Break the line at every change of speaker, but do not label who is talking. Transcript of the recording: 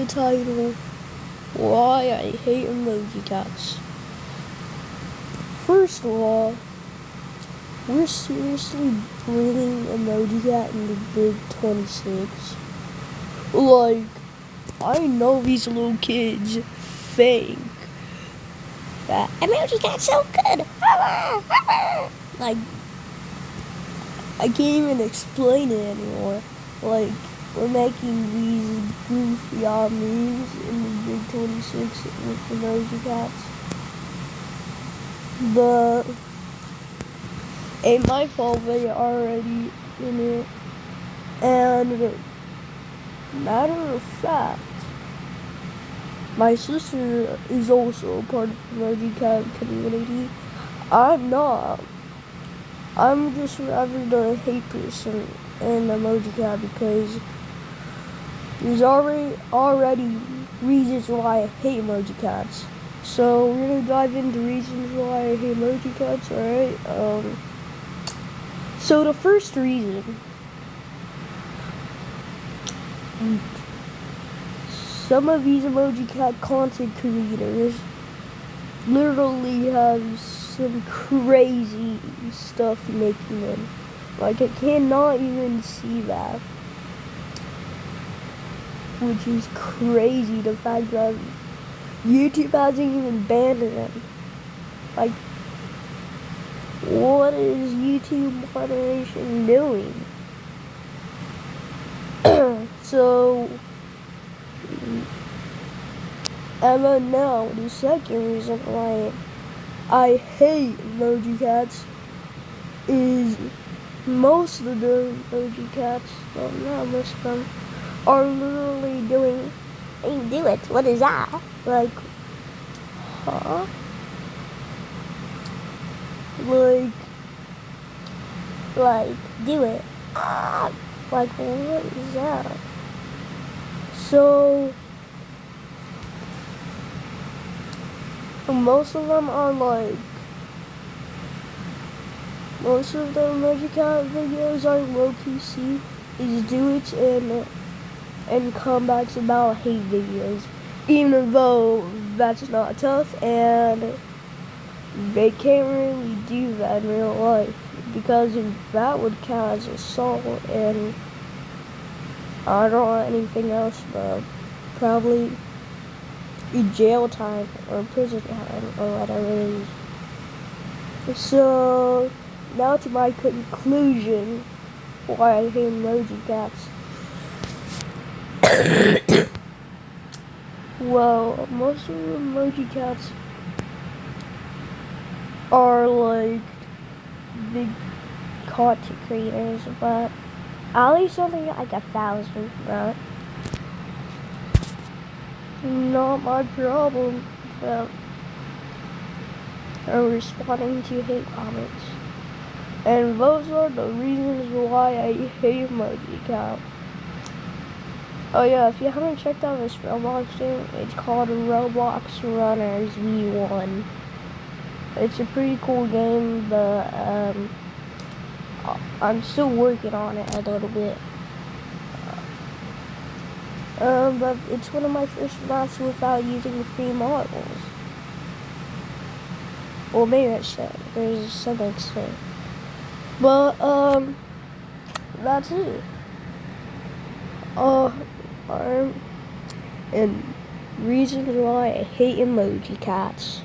the title, Why I Hate Emoji Cats. First of all, we're seriously bringing Emoji Cat into Big 26. Like, I know these little kids think that Emoji Cat's so good. Like, I can't even explain it anymore. Like, we're making these goofy memes in the Big 26 with Emoji Cats. But it ain't my fault they are already in it. And matter of fact, my sister is also a part of the Emoji Cat community. I'm not. I'm just rather the hate person in Emoji Cat because there's already reasons why I hate Emoji Cats. So we're gonna dive into reasons why I hate Emoji Cats, alright? So the first reason, some of these Emoji Cat content creators literally have some crazy stuff making them. Like, I cannot even see that. Which is crazy, the fact that YouTube hasn't even banned them. Like, what is YouTube moderation doing? So, and then now, the second reason why I hate Emoji Cats is most of the Emoji Cats, well, not most of them, are literally doing, hey, do it, what is that? Like, huh? Like, do it. Like, what is that? So, most of them are like, most of the Emoji Cat videos are low-key see is do it and comebacks about hate videos, even though that's not tough and they can't really do that in real life because that would count as assault and I don't want anything else but probably jail time or prison time or whatever it is. So now to my conclusion why I hate Emoji Cats. Well, most of the Emoji Cats are like big content creators, but at least only like 1,000, but not my problem that are responding to hate comments. And those are the reasons why I hate Emoji Cat. Oh yeah, if you haven't checked out this Roblox game, it's called Roblox Runners V1. It's a pretty cool game, but I'm still working on it a little bit. But it's one of my first maps without using the free models. Well, maybe I should. There's some extent. But, that's it. And reasons why I hate Emoji Cats.